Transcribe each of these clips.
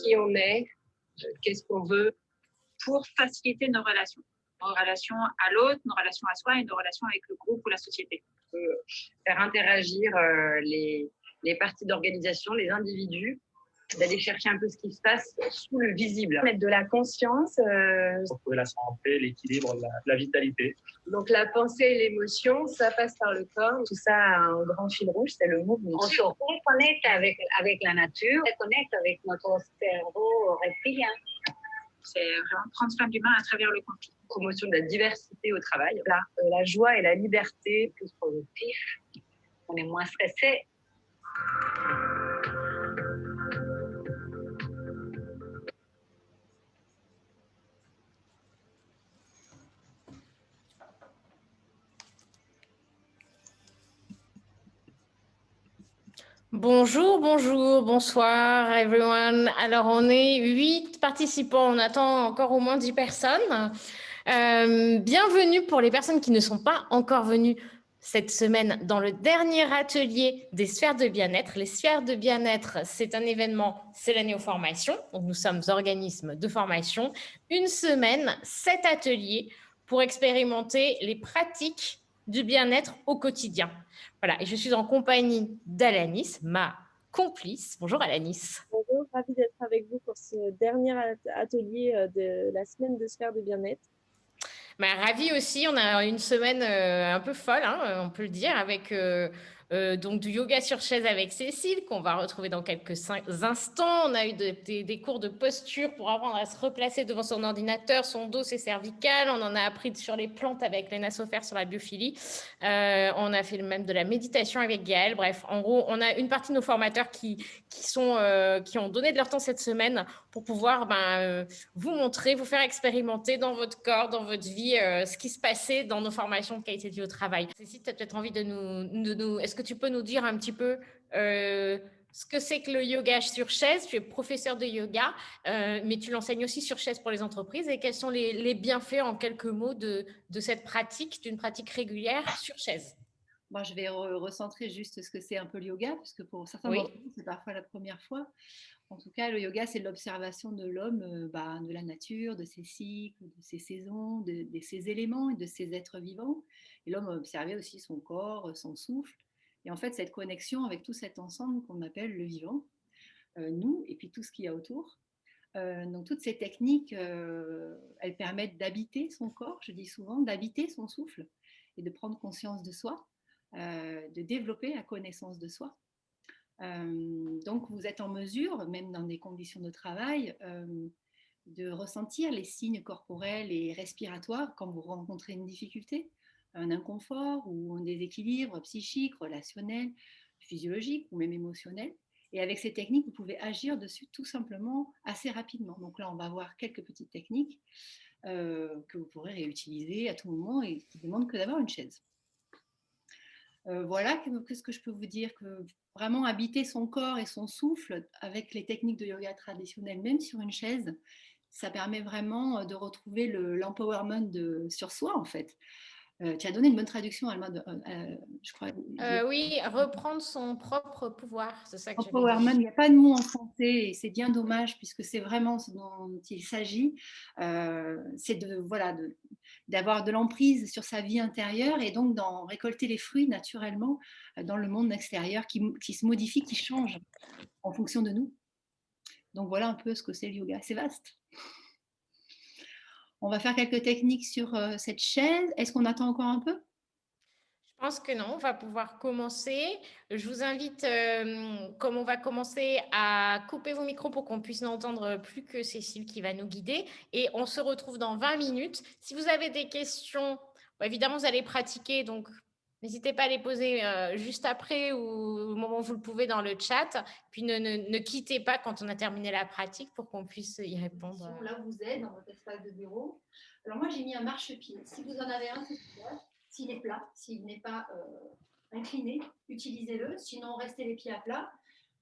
Qui on est, qu'est-ce qu'on veut, pour faciliter nos relations à l'autre, nos relations à soi et nos relations avec le groupe ou la société. faire interagir les parties d'organisation, les individus, d'aller chercher un peu ce qui se passe sous le visible. Mettre de la conscience. Pour trouver la santé, l'équilibre, la vitalité. Donc la pensée et l'émotion, ça passe par le corps. Tout ça a un grand fil rouge, c'est le mouvement. On se reconnecte avec la nature, on se connecte avec notre cerveau reptilien. C'est vraiment prendre soin de l'humain à travers le conflit. Promotion de la diversité au travail. Là, la joie et la liberté. Plus productif, on est moins stressé. Bonjour, bonjour, bonsoir everyone. Alors on est 8 participants, on attend encore au moins 10 personnes. Bienvenue pour les personnes qui ne sont pas encore venues cette semaine dans le dernier atelier des sphères de bien-être. Les sphères de bien-être, c'est un événement, c'est la néo-formation. Donc nous sommes organismes de formation. Une semaine, 7 ateliers pour expérimenter les pratiques du bien-être au quotidien. Voilà, et je suis en compagnie d'Alanis, ma complice. Bonjour Alanis. Bonjour, ravie d'être avec vous pour ce dernier atelier de la semaine de sphères de bien-être. Ravie aussi, on a une semaine un peu folle, hein, on peut le dire, avec donc du yoga sur chaise avec Cécile, qu'on va retrouver dans quelques instants. On a eu des cours de posture pour apprendre à se replacer devant son ordinateur, son dos, ses cervicales. On en a appris sur les plantes avec Léna Sofer sur la biophilie. On a fait même de la méditation avec Gaëlle. Bref, en gros, on a une partie de nos formateurs qui ont donné de leur temps cette semaine pour pouvoir vous montrer, vous faire expérimenter dans votre corps, dans votre vie, ce qui se passait dans nos formations de qualité de vie au travail. Cécile, tu as peut-être envie de nous... Est-ce que tu peux nous dire un petit peu ce que c'est que le yoga sur chaise? Tu es professeur de yoga, mais tu l'enseignes aussi sur chaise pour les entreprises. Et quels sont les bienfaits, en quelques mots, de cette pratique, d'une pratique régulière sur chaise? Moi, je vais recentrer juste ce que c'est un peu le yoga, parce que pour certains d'entre vous, c'est parfois la première fois. En tout cas, le yoga, c'est l'observation de l'homme, de la nature, de ses cycles, de ses saisons, de ses éléments et de ses êtres vivants. Et l'homme a observé aussi son corps, son souffle. Et en fait, cette connexion avec tout cet ensemble qu'on appelle le vivant, nous, et puis tout ce qu'il y a autour. Donc, toutes ces techniques, elles permettent d'habiter son corps, je dis souvent, d'habiter son souffle et de prendre conscience de soi, de développer la connaissance de soi. Donc, vous êtes en mesure, même dans des conditions de travail, de ressentir les signes corporels et respiratoires quand vous rencontrez une difficulté, un inconfort ou un déséquilibre psychique, relationnel, physiologique ou même émotionnel. Et avec ces techniques, vous pouvez agir dessus tout simplement assez rapidement. Donc là, on va voir quelques petites techniques que vous pourrez réutiliser à tout moment et qui ne demandent que d'avoir une chaise. Voilà, qu'est-ce que je peux vous dire, que vraiment habiter son corps et son souffle avec les techniques de yoga traditionnelles, même sur une chaise, ça permet vraiment de retrouver l'empowerment sur soi en fait. Tu as donné une bonne traduction, Alma, je crois. Oui, reprendre son propre pouvoir, c'est ça que je veux dire. Empowerment, il n'y a pas de mot en français et c'est bien dommage puisque c'est vraiment ce dont il s'agit. C'est d'avoir de l'emprise sur sa vie intérieure et donc d'en récolter les fruits naturellement dans le monde extérieur qui se modifie, qui change en fonction de nous. Donc voilà un peu ce que c'est le yoga. C'est vaste. On va faire quelques techniques sur cette chaise. Est-ce qu'on attend encore un peu ? Je pense que non, on va pouvoir commencer. Je vous invite, comme on va commencer, à couper vos micros pour qu'on puisse n'entendre plus que Cécile qui va nous guider. Et on se retrouve dans 20 minutes. Si vous avez des questions, évidemment, vous allez pratiquer, donc n'hésitez pas à les poser juste après ou au moment où vous le pouvez dans le chat. Puis ne quittez pas quand on a terminé la pratique pour qu'on puisse y répondre. Là, vous êtes dans votre espace de bureau. Alors moi, j'ai mis un marchepied. Si vous en avez un, c'est super. S'il est plat, s'il n'est pas incliné, utilisez-le. Sinon, restez les pieds à plat.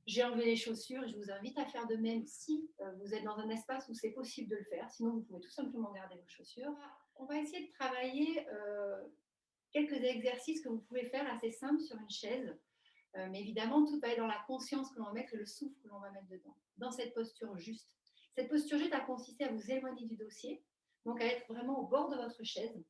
J'ai enlevé les chaussures. Je vous invite à faire de même si vous êtes dans un espace où c'est possible de le faire. Sinon, vous pouvez tout simplement garder vos chaussures. On va essayer de travailler quelques exercices que vous pouvez faire assez simples sur une chaise. Mais évidemment, tout va être dans la conscience que l'on va mettre et le souffle que l'on va mettre dedans, dans cette posture juste. Cette posture juste a consisté à vous éloigner du dossier, donc à être vraiment au bord de votre chaise.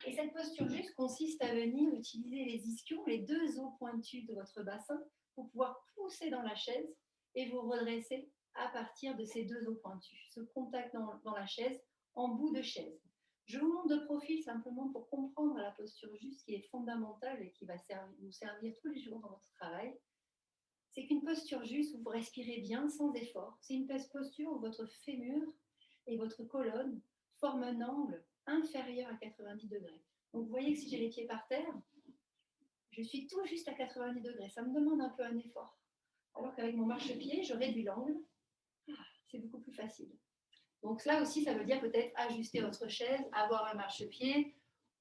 Et cette posture juste consiste à venir utiliser les ischions, les deux os pointus de votre bassin, pour pouvoir pousser dans la chaise et vous redresser à partir de ces deux os pointus. Ce contact dans la chaise, en bout de chaise. Je vous montre de profil simplement pour comprendre la posture juste qui est fondamentale et qui va vous servir tous les jours dans votre travail. C'est qu'une posture juste où vous respirez bien sans effort. C'est une posture où votre fémur et votre colonne forment un angle inférieur à 90 degrés. Donc vous voyez que si j'ai les pieds par terre, je suis tout juste à 90 degrés. Ça me demande un peu un effort. Alors qu'avec mon marchepied, je réduis l'angle. C'est beaucoup plus facile. Donc là aussi, ça veut dire peut-être ajuster votre chaise, avoir un marchepied,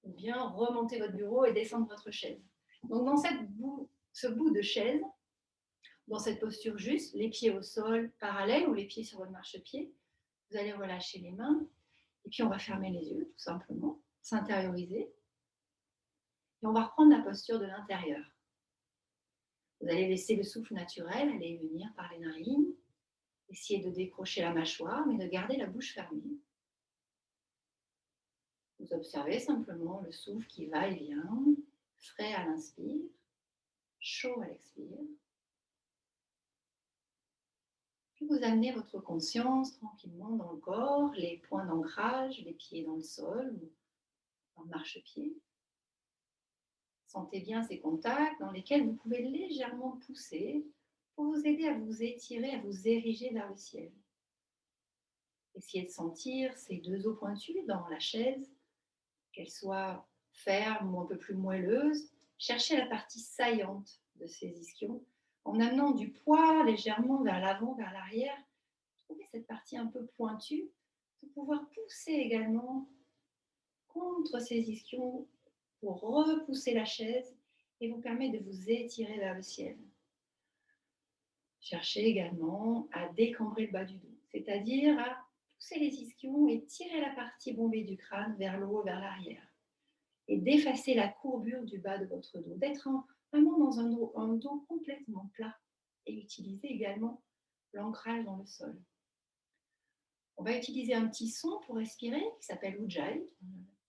ou bien remonter votre bureau et descendre votre chaise. Donc dans ce bout de chaise, dans cette posture juste, les pieds au sol parallèles ou les pieds sur votre marchepied, vous allez relâcher les mains et puis on va fermer les yeux tout simplement, s'intérioriser. Et on va reprendre la posture de l'intérieur. Vous allez laisser le souffle naturel aller et venir par les narines. Essayez de décrocher la mâchoire, mais de garder la bouche fermée. Vous observez simplement le souffle qui va et vient, frais à l'inspire, chaud à l'expire. Puis vous amenez votre conscience tranquillement dans le corps, les points d'ancrage, les pieds dans le sol ou dans le marchepied. Sentez bien ces contacts dans lesquels vous pouvez légèrement pousser pour vous aider à vous étirer, à vous ériger vers le ciel. Essayez de sentir ces deux os pointus dans la chaise, qu'elles soient fermes ou un peu plus moelleuses. Cherchez la partie saillante de ces ischions en amenant du poids légèrement vers l'avant, vers l'arrière. Trouvez cette partie un peu pointue pour pouvoir pousser également contre ces ischions pour repousser la chaise et vous permettre de vous étirer vers le ciel. Cherchez également à décambrer le bas du dos, c'est-à-dire à pousser les ischions et tirer la partie bombée du crâne vers le haut, vers l'arrière. Et d'effacer la courbure du bas de votre dos, d'être vraiment dans un dos complètement plat et utiliser également l'ancrage dans le sol. On va utiliser un petit son pour respirer qui s'appelle Ujjayi,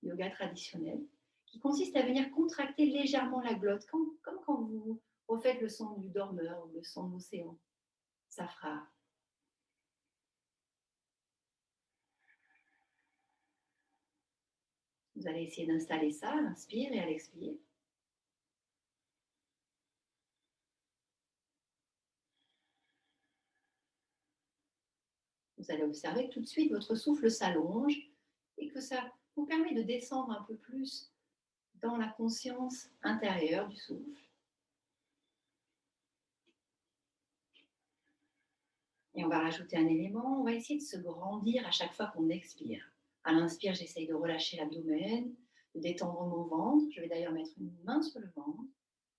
yoga traditionnel, qui consiste à venir contracter légèrement la glotte, comme quand vous refaites le son du dormeur ou le son de l'océan. Ça fera. Vous allez essayer d'installer ça à l'inspire et à l'expire. Vous allez observer que tout de suite, votre souffle s'allonge et que ça vous permet de descendre un peu plus dans la conscience intérieure du souffle. Et on va rajouter un élément, on va essayer de se grandir à chaque fois qu'on expire. À l'inspire, j'essaye de relâcher l'abdomen, de détendre mon ventre. Je vais d'ailleurs mettre une main sur le ventre,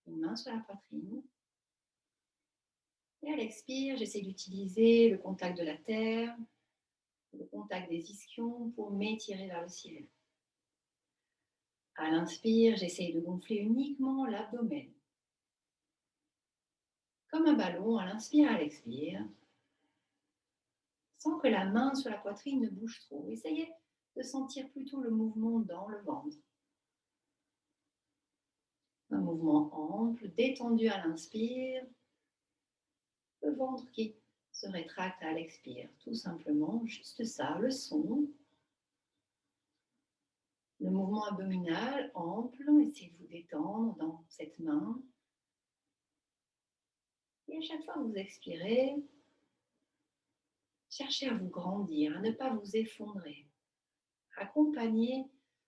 une main sur la poitrine. Et à l'expire, j'essaie d'utiliser le contact de la terre, le contact des ischions pour m'étirer vers le ciel. À l'inspire, j'essaie de gonfler uniquement l'abdomen. Comme un ballon, à l'inspire, à l'expire, sans que la main sur la poitrine ne bouge trop. Essayez de sentir plutôt le mouvement dans le ventre. Un mouvement ample, détendu à l'inspire, le ventre qui se rétracte à l'expire. Tout simplement, juste ça, le son. Le mouvement abdominal ample, essayez de vous détendre dans cette main. Et à chaque fois que vous expirez, cherchez à vous grandir, à ne pas vous effondrer. Accompagnez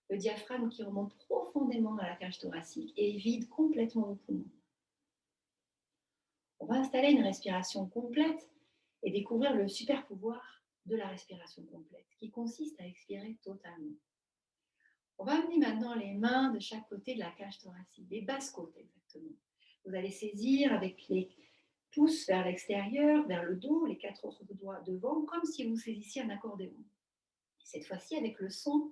le diaphragme qui remonte profondément dans la cage thoracique et vide complètement vos poumons. On va installer une respiration complète et découvrir le super pouvoir de la respiration complète qui consiste à expirer totalement. On va amener maintenant les mains de chaque côté de la cage thoracique, les basses côtes exactement. Vous allez saisir avec les pouces vers l'extérieur, vers le dos, les 4 autres doigts devant, comme si vous saisissiez un accordéon. Cette fois-ci avec le son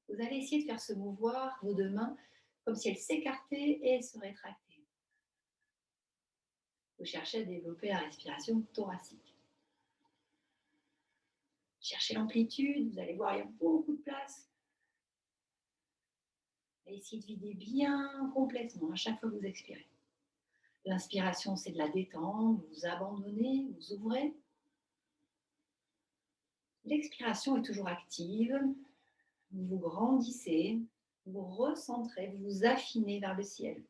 Vous allez essayer de faire se mouvoir vos deux mains comme si elles s'écartaient et se rétractaient. Vous cherchez à développer la respiration thoracique. Cherchez l'amplitude, vous allez voir, il y a beaucoup de place. Et essayez de vider bien complètement à chaque fois que vous expirez. L'inspiration, c'est de la détente, vous vous abandonnez, vous ouvrez. L'expiration est toujours active, vous vous grandissez, vous recentrez, vous vous affinez vers le ciel.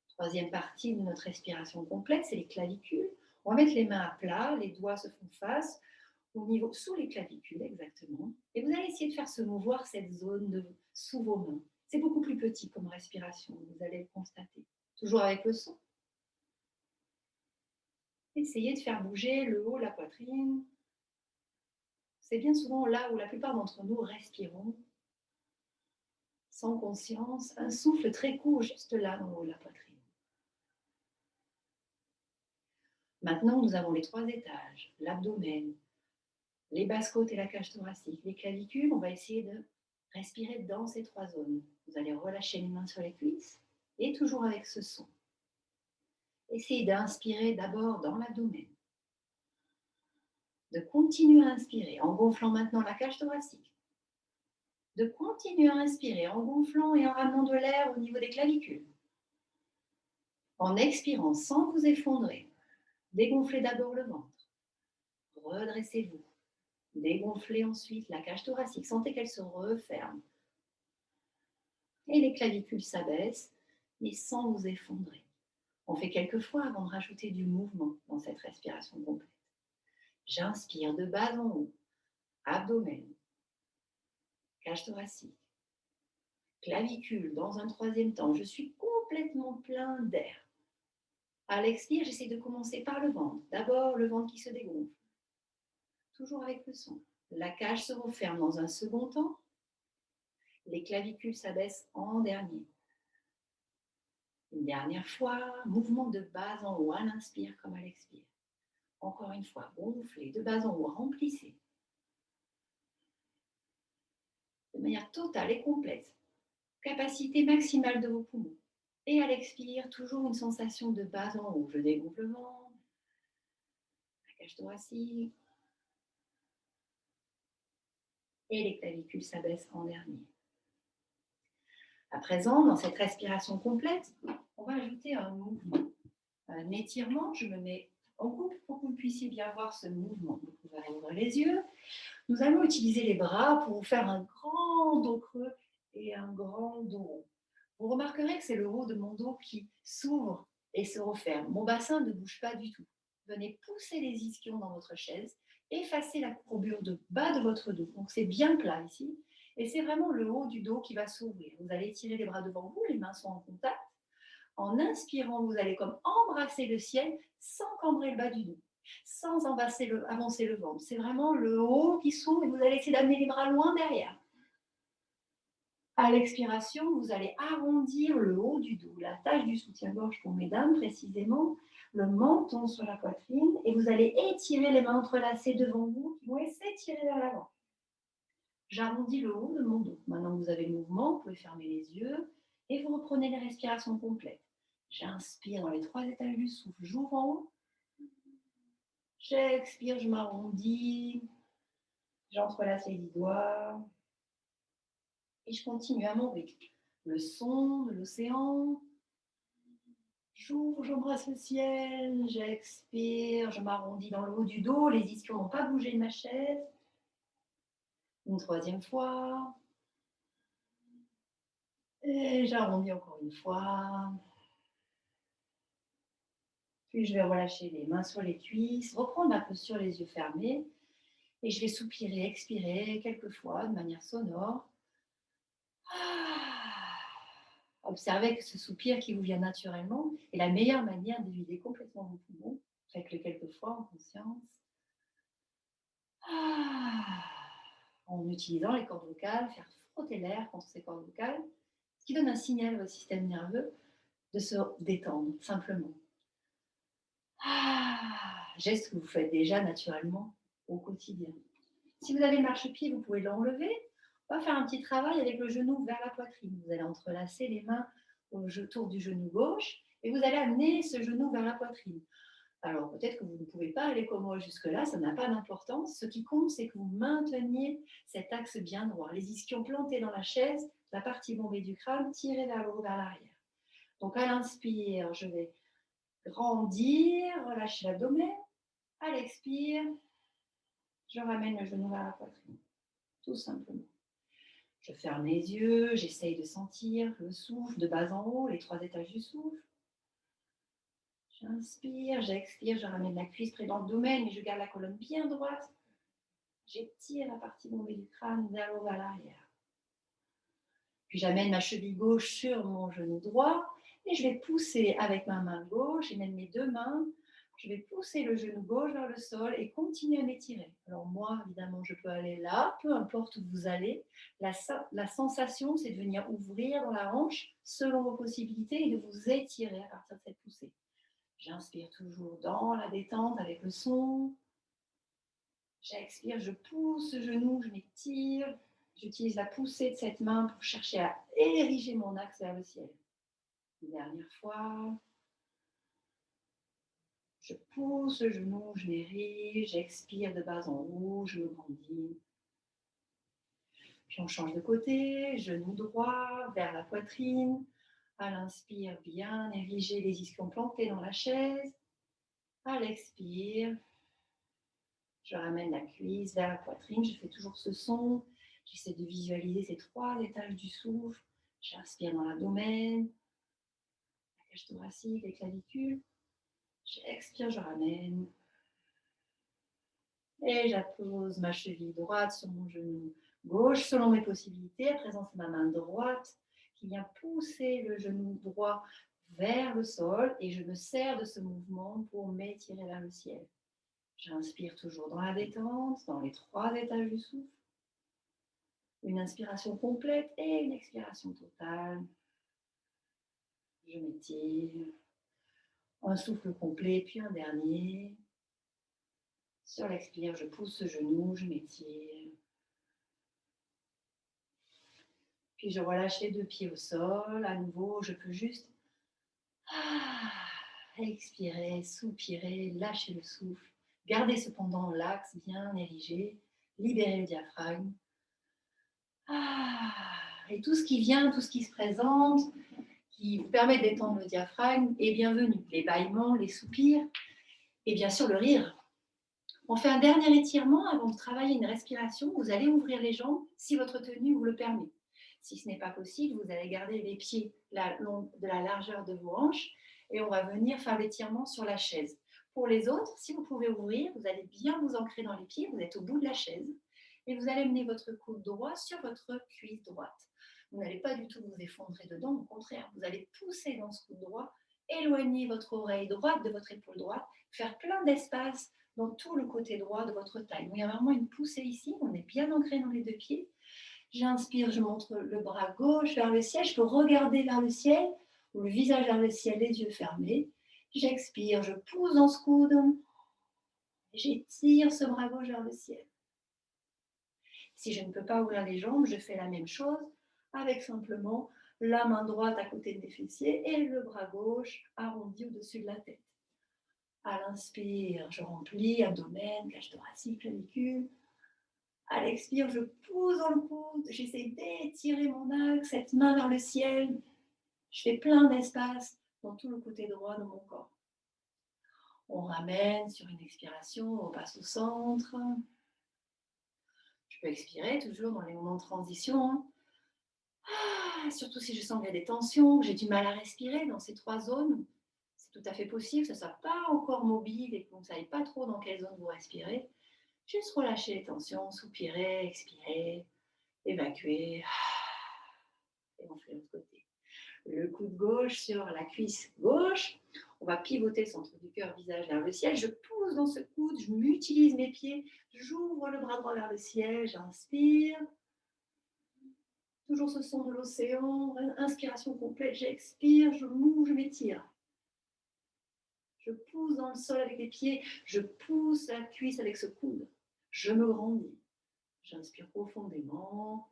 Troisième partie de notre respiration complète, c'est les clavicules. On va mettre les mains à plat, les doigts se font face, au niveau, sous les clavicules exactement. Et vous allez essayer de faire se mouvoir cette zone sous vos mains. C'est beaucoup plus petit comme respiration, vous allez le constater. Toujours avec le son. Essayez de faire bouger le haut, la poitrine. C'est bien souvent là où la plupart d'entre nous respirons, sans conscience, un souffle très court juste là dans le haut de la poitrine. Maintenant, nous avons les 3 étages, l'abdomen, les basses-côtes et la cage thoracique. Les clavicules, on va essayer de respirer dans ces 3 zones. Vous allez relâcher les mains sur les cuisses et toujours avec ce son. Essayez d'inspirer d'abord dans l'abdomen. De continuer à inspirer en gonflant maintenant la cage thoracique. De continuer à inspirer en gonflant et en ramenant de l'air au niveau des clavicules. En expirant sans vous effondrer, dégonflez d'abord le ventre. Redressez-vous. Dégonflez ensuite la cage thoracique. Sentez qu'elle se referme. Et les clavicules s'abaissent, mais sans vous effondrer. On fait quelques fois avant de rajouter du mouvement dans cette respiration complète. J'inspire de bas en haut, abdomen, cage thoracique, clavicule dans un 3e temps. Je suis complètement plein d'air. À l'expire, j'essaie de commencer par le ventre. D'abord, le ventre qui se dégonfle. Toujours avec le son. La cage se referme dans un second temps. Les clavicules s'abaissent en dernier. Une dernière fois, mouvement de bas en haut à l'inspire comme à l'expire. Encore une fois, gonflez de bas en haut, remplissez. De manière totale et complète. Capacité maximale de vos poumons. Et à l'expire, toujours une sensation de bas en haut. Je dégonfle le ventre, la cage thoracique. Et les clavicules s'abaissent en dernier. À présent, dans cette respiration complète, on va ajouter un mouvement. Un étirement, je me mets en couple pour que vous puissiez bien voir ce mouvement. Vous pouvez ouvrir les yeux. Nous allons utiliser les bras pour vous faire un grand dos creux et un grand dos rond. Vous remarquerez que c'est le haut de mon dos qui s'ouvre et se referme. Mon bassin ne bouge pas du tout. Venez pousser les ischions dans votre chaise, effacez la courbure de bas de votre dos. Donc c'est bien plat ici. Et c'est vraiment le haut du dos qui va s'ouvrir. Vous allez tirer les bras devant vous, les mains sont en contact. En inspirant, vous allez comme embrasser le ciel sans cambrer le bas du dos, sans avancer le ventre. C'est vraiment le haut qui s'ouvre et vous allez essayer d'amener les bras loin derrière. À l'expiration, vous allez arrondir le haut du dos, la tache du soutien-gorge pour mesdames précisément, le menton sur la poitrine et vous allez étirer les mains entrelacées devant vous qui vont s'étirer vers l'avant. J'arrondis le haut de mon dos. Maintenant que vous avez le mouvement, vous pouvez fermer les yeux et vous reprenez les respirations complètes. J'inspire dans les 3 étages du souffle, j'ouvre en haut. J'expire, je m'arrondis. J'entrelace les 10 doigts. Et je continue à mon rythme. Le son de l'océan. J'ouvre, j'embrasse le ciel. J'expire, je m'arrondis dans le haut du dos. Les ischions n'ont pas bougé de ma chaise. Une 3e fois. Et j'arrondis encore une fois. Puis je vais relâcher les mains sur les cuisses, reprendre ma posture, les yeux fermés. Et je vais soupirer, expirer quelques fois de manière sonore. Observez que ce soupir qui vous vient naturellement est la meilleure manière de vider complètement vos poumons. Faites-le quelques fois en conscience. En utilisant les cordes vocales, faire frotter l'air contre ces cordes vocales, ce qui donne un signal à votre système nerveux de se détendre, simplement. Geste que vous faites déjà naturellement au quotidien. Si vous avez le marchepied, vous pouvez l'enlever On va faire un petit travail avec le genou vers la poitrine. Vous allez entrelacer les mains autour du genou gauche et vous allez amener ce genou vers la poitrine. Alors, peut-être que vous ne pouvez pas aller comme moi jusque-là, ça n'a pas d'importance. Ce qui compte, c'est que vous mainteniez cet axe bien droit. Les ischions plantés dans la chaise, la partie bombée du crâne tirée vers le haut, vers l'arrière. Donc, à l'inspire, je vais grandir, relâcher l'abdomen. À l'expire, je ramène le genou vers la poitrine. Tout simplement. Je ferme les yeux, j'essaye de sentir le souffle de bas en haut, les 3 étages du souffle. J'inspire, j'expire, je ramène la cuisse près de l'abdomen et je garde la colonne bien droite. J'étire la partie bombée du crâne vers le haut, vers l'arrière. Puis j'amène ma cheville gauche sur mon genou droit et je vais pousser avec ma main gauche et même mes 2 mains. Je vais pousser le genou gauche vers le sol et continuer à m'étirer. Alors moi, évidemment, je peux aller là, peu importe où vous allez. La sensation, c'est de venir ouvrir dans la hanche selon vos possibilités et de vous étirer à partir de cette poussée. J'inspire toujours dans la détente avec le son. J'expire, je pousse le genou, je m'étire. J'utilise la poussée de cette main pour chercher à ériger mon axe vers le ciel. Une dernière fois. Je pousse le genou, je m'érige, j'expire de bas en haut, je me grandis. Puis on change de côté, genou droit vers la poitrine. À l'inspire, bien ériger les ischions plantés dans la chaise. À l'expire, je ramène la cuisse vers la poitrine, je fais toujours ce son. J'essaie de visualiser ces 3 étages du souffle. J'inspire dans l'abdomen, la cage thoracique, les clavicules. J'expire, je ramène. Et j'appose ma cheville droite sur mon genou gauche selon mes possibilités. À présent, c'est ma main droite qui vient pousser le genou droit vers le sol et je me sers de ce mouvement pour m'étirer vers le ciel. J'inspire toujours dans la détente, dans les 3 étages du souffle. Une inspiration complète et une expiration totale. Je m'étire. Un souffle complet, puis un dernier. Sur l'expire, je pousse ce genou, je m'étire. Puis je relâche les 2 pieds au sol. À nouveau, je peux juste expirer, soupirer, lâcher le souffle. Garder cependant l'axe bien érigé. Libérer le diaphragme. Et tout ce qui vient, tout ce qui se présente, qui vous permet d'étendre le diaphragme, est bienvenu. Les bâillements, les soupirs et bien sûr le rire. On fait un dernier étirement avant de travailler une respiration. Vous allez ouvrir les jambes si votre tenue vous le permet. Si ce n'est pas possible, vous allez garder les pieds de la largeur de vos hanches et on va venir faire l'étirement sur la chaise. Pour les autres, si vous pouvez ouvrir, vous allez bien vous ancrer dans les pieds. Vous êtes au bout de la chaise et vous allez mener votre coude droit sur votre cuisse droite. Vous n'allez pas du tout vous effondrer dedans, au contraire, vous allez pousser dans ce coude droit, éloigner votre oreille droite de votre épaule droite, faire plein d'espace dans tout le côté droit de votre taille. Donc, il y a vraiment une poussée ici, on est bien ancré dans les 2 pieds. J'inspire, je montre le bras gauche vers le ciel, je peux regarder vers le ciel, ou le visage vers le ciel, les yeux fermés. J'expire, je pousse dans ce coude, j'étire ce bras gauche vers le ciel. Si je ne peux pas ouvrir les jambes, je fais la même chose avec simplement la main droite à côté de mes fessiers et le bras gauche arrondi au-dessus de la tête. À l'inspire, je remplis abdomen, cage thoracique, clavicule. À l'expire, je pousse dans le coude, j'essaie d'étirer mon axe, cette main vers le ciel. Je fais plein d'espace dans tout le côté droit de mon corps. On ramène sur une expiration, on passe au centre. Je peux expirer toujours dans les moments de transition. Surtout si je sens qu'il y a des tensions, que j'ai du mal à respirer dans ces 3 zones. C'est tout à fait possible que ce ne soit pas encore mobile et que vous ne savez pas trop dans quelle zone vous respirez. Juste relâcher les tensions, soupirer, expirer, évacuer. Et on fait l'autre côté. Le coude gauche sur la cuisse gauche. On va pivoter le centre du cœur, visage vers le ciel. Je pousse dans ce coude, je m'utilise mes pieds. J'ouvre le bras droit vers le ciel, j'inspire. Toujours ce son de l'océan. Inspiration complète, j'expire, je m'ouvre, je m'étire. Je pousse dans le sol avec les pieds. Je pousse la cuisse avec ce coude. Je me grandis. J'inspire profondément.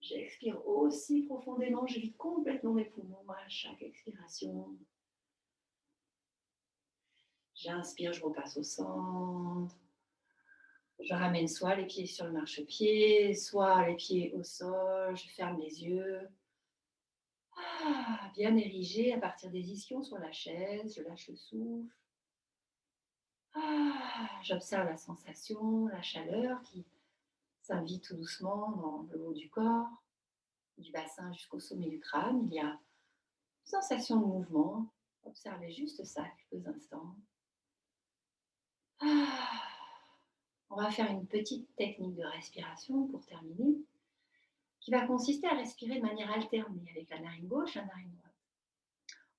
J'expire aussi profondément, je vide complètement mes poumons à chaque expiration. J'inspire, je repasse au centre. Je ramène soit les pieds sur le marchepied, soit les pieds au sol. Je ferme les yeux. Bien érigé à partir des ischions sur la chaise. Je lâche le souffle. J'observe la sensation, la chaleur qui s'invite tout doucement dans le haut du corps, du bassin jusqu'au sommet du crâne. Il y a une sensation de mouvement. Observez juste ça quelques instants. On va faire une petite technique de respiration pour terminer, qui va consister à respirer de manière alternée avec la narine gauche et la narine droite.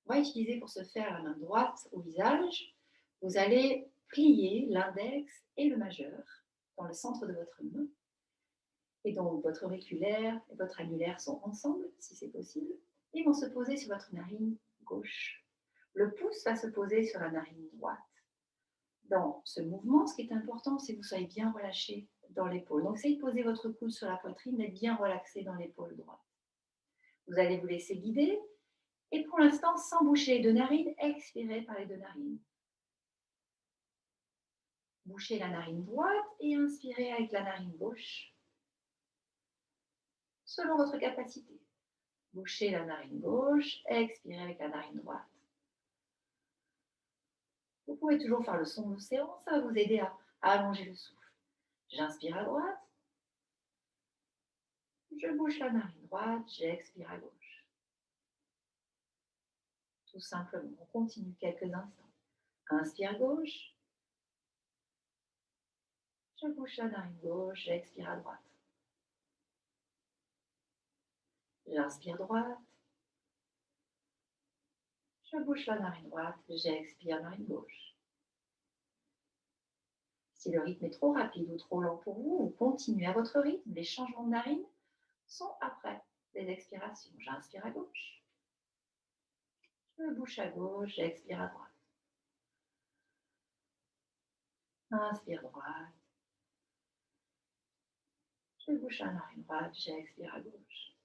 On va utiliser pour ce faire la main droite au visage. Vous allez plier l'index et le majeur dans le centre de votre main. Et donc votre auriculaire et votre annulaire sont ensemble, si c'est possible, et vont se poser sur votre narine gauche. Le pouce va se poser sur la narine droite. Dans ce mouvement, ce qui est important, c'est que vous soyez bien relâché dans l'épaule. Donc, essayez de poser votre coude sur la poitrine, d'être bien relaxé dans l'épaule droite. Vous allez vous laisser guider. Et pour l'instant, sans boucher les deux narines, expirez par les deux narines. Bouchez la narine droite et inspirez avec la narine gauche, selon votre capacité. Bouchez la narine gauche, expirez avec la narine droite. Vous pouvez toujours faire le son de l'océan, ça va vous aider à allonger le souffle. J'inspire à droite, je bouche la narine droite, j'expire à gauche. Tout simplement, on continue quelques instants. Inspire à gauche, je bouche la narine gauche, j'expire à droite. J'inspire droite, je bouche la narine droite, j'expire narine gauche. Si le rythme est trop rapide ou trop lent pour vous, vous continuez à votre rythme. Les changements de narine sont après les expirations. J'inspire à gauche, je bouche à gauche, j'expire à droite. Inspire droite, je bouche la narine droite, j'expire à gauche.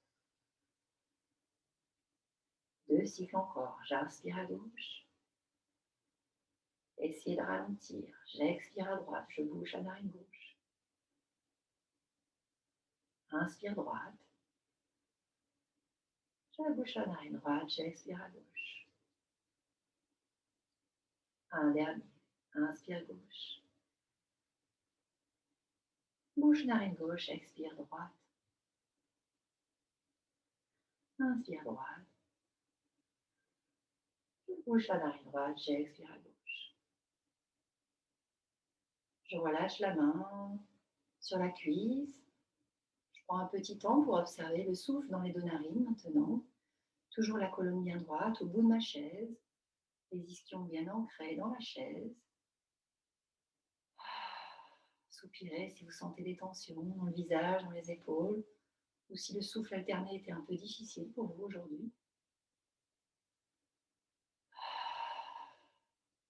2 cycles encore. J'inspire à gauche. Essayez de ralentir. J'expire à droite, je bouche la narine gauche. Inspire droite. Je bouche la narine droite, j'expire à gauche. Un dernier. Inspire gauche. Bouche narine gauche, expire droite. Inspire droite. Je bouche la narine droite, j'expire à gauche. Je relâche la main sur la cuisse. Je prends un petit temps pour observer le souffle dans les deux narines maintenant. Toujours la colonne bien droite au bout de ma chaise. Les ischions bien ancrés dans la chaise. Soupirez si vous sentez des tensions dans le visage, dans les épaules, ou si le souffle alterné était un peu difficile pour vous aujourd'hui.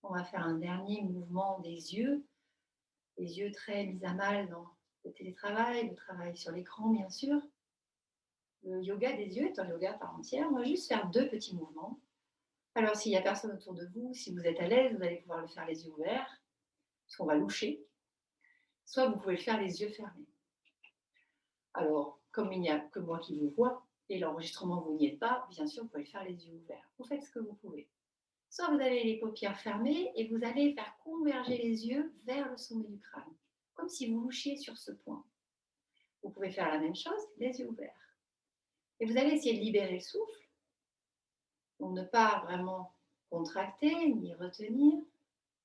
On va faire un dernier mouvement des yeux. Les yeux très mis à mal dans le télétravail, le travail sur l'écran bien sûr. Le yoga des yeux est un yoga à part entière. On va juste faire 2 petits mouvements. Alors s'il n'y a personne autour de vous, si vous êtes à l'aise, vous allez pouvoir le faire les yeux ouverts, parce qu'on va loucher. Soit vous pouvez le faire les yeux fermés. Alors, comme il n'y a que moi qui vous vois, et l'enregistrement, vous n'y êtes pas, bien sûr, vous pouvez le faire les yeux ouverts. Vous faites ce que vous pouvez. Soit vous avez les paupières fermées et vous allez faire converger les yeux vers le sommet du crâne, comme si vous louchiez sur ce point. Vous pouvez faire la même chose, les yeux ouverts. Et vous allez essayer de libérer le souffle, donc ne pas vraiment contracter ni retenir.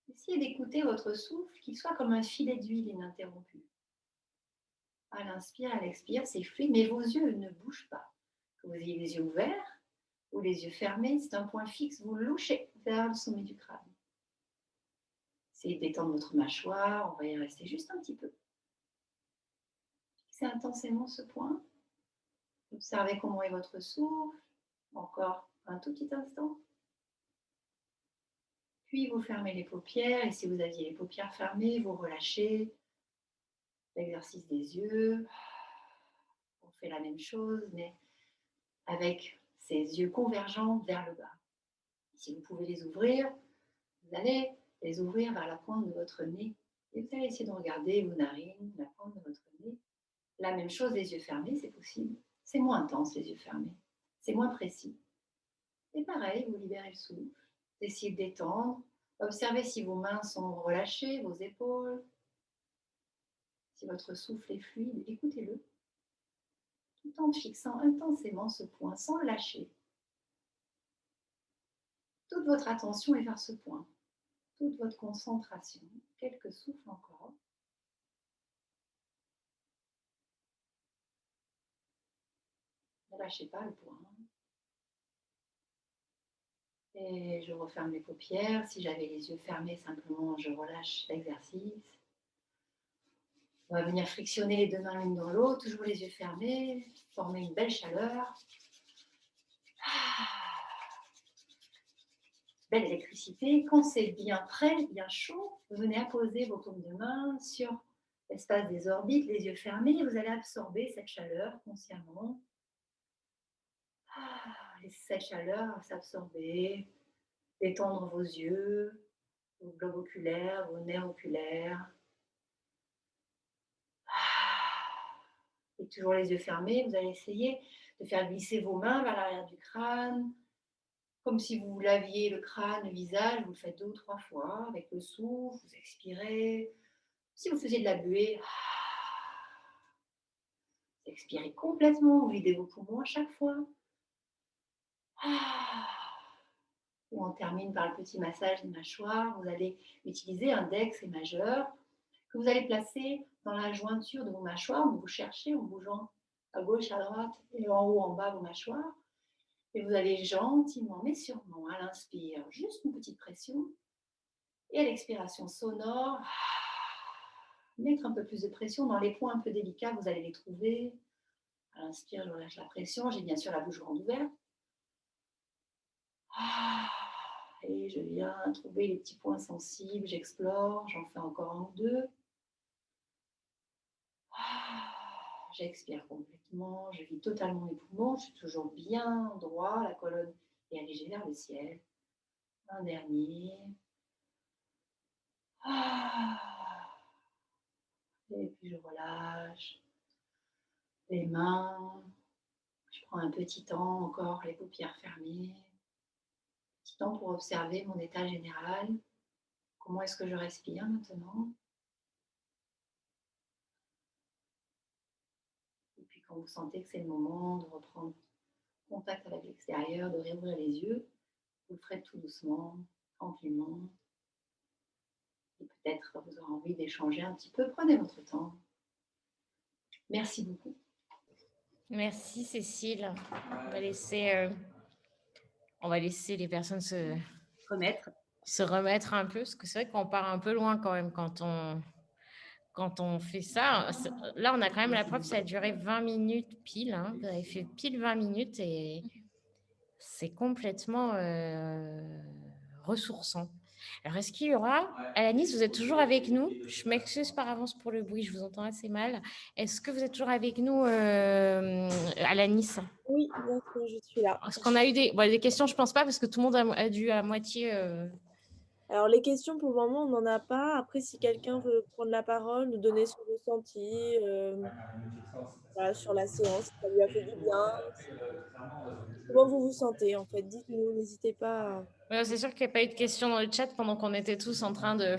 Essayez d'écouter votre souffle, qu'il soit comme un filet d'huile ininterrompu. À l'inspire, à l'expire, c'est fluide, mais vos yeux ne bougent pas. Que vous ayez les yeux ouverts ou les yeux fermés, c'est un point fixe, vous louchez vers le sommet du crâne. Essayez de détendre votre mâchoire, on va y rester juste un petit peu. Fixez intensément ce point. Observez comment est votre souffle. Encore un tout petit instant. Puis vous fermez les paupières et si vous aviez les paupières fermées, vous relâchez. L'exercice des yeux. Vous fait la même chose, mais avec ces yeux convergents vers le bas. Si vous pouvez les ouvrir, vous allez les ouvrir vers la pointe de votre nez. Et vous allez essayer de regarder vos narines, la pointe de votre nez. La même chose, les yeux fermés, c'est possible. C'est moins intense, les yeux fermés. C'est moins précis. Et pareil, vous libérez le souffle. Vous essayez de détendre. Observez si vos mains sont relâchées, vos épaules. Si votre souffle est fluide, écoutez-le. Tout en fixant intensément ce point, sans le lâcher. Toute votre attention est vers ce point. Toute votre concentration. Quelques souffles encore. Ne lâchez pas le point. Et je referme les paupières. Si j'avais les yeux fermés, simplement, je relâche l'exercice. On va venir frictionner les deux mains l'une dans l'autre, toujours les yeux fermés, former une belle chaleur. Belle électricité. Quand c'est bien prêt, bien chaud, vous venez apposer vos paumes de main sur l'espace des orbites, les yeux fermés, et vous allez absorber cette chaleur consciemment. Laissez cette chaleur s'absorber, détendre vos yeux, vos globes oculaires, vos nerfs oculaires. Et toujours les yeux fermés, vous allez essayer de faire glisser vos mains vers l'arrière du crâne, comme si vous laviez le crâne, le visage. Vous le faites 2 ou 3 fois avec le souffle, vous expirez. Si vous faisiez de la buée, vous expirez complètement, vous videz vos poumons à chaque fois. Et on termine par le petit massage des mâchoires. Vous allez utiliser index et majeur que vous allez placer dans la jointure de vos mâchoires. Vous cherchez en bougeant à gauche, à droite et en haut, en bas vos mâchoires. Et vous allez gentiment, mais sûrement, à l'inspire, juste une petite pression. Et à l'expiration sonore, mettre un peu plus de pression dans les points un peu délicats. Vous allez les trouver. À l'inspire, je relâche la pression. J'ai bien sûr la bouche grande ouverte. Et je viens trouver les petits points sensibles, j'explore, j'en fais encore 1 ou 2. J'expire complètement, je vis totalement mes poumons, je suis toujours bien droit, la colonne est érigée vers le ciel. Un dernier. Et puis je relâche les mains. Je prends un petit temps encore, les paupières fermées. Petit temps pour observer mon état général. Comment est-ce que je respire maintenant? Et puis quand vous sentez que c'est le moment de reprendre contact avec l'extérieur, de réouvrir les yeux, vous le ferez tout doucement, tranquillement. Et peut-être vous aurez envie d'échanger un petit peu. Prenez votre temps. Merci beaucoup. Merci Cécile. On va laisser les personnes se remettre un peu, parce que c'est vrai qu'on part un peu loin quand même quand on fait ça. Là, on a quand même la preuve, ça a duré 20 minutes pile. Hein. Vous avez fait pile 20 minutes et c'est complètement ressourçant. Alors, est-ce qu'il y aura... Alanis, vous êtes toujours avec nous? Je m'excuse par avance pour le bruit, je vous entends assez mal. Est-ce que vous êtes toujours avec nous, Alanis? Oui, bien sûr, je suis là. Est-ce qu'on a eu des questions? Je ne pense pas, parce que tout le monde a dû à moitié... Alors, les questions, pour le moment, on n'en a pas. Après, si quelqu'un veut prendre la parole, nous donner son ressenti voilà, sur la séance, si ça lui a fait du bien. Comment vous vous sentez, en fait? Dites-nous, n'hésitez pas. Ouais, c'est sûr qu'il n'y a pas eu de questions dans le chat pendant qu'on était tous en train de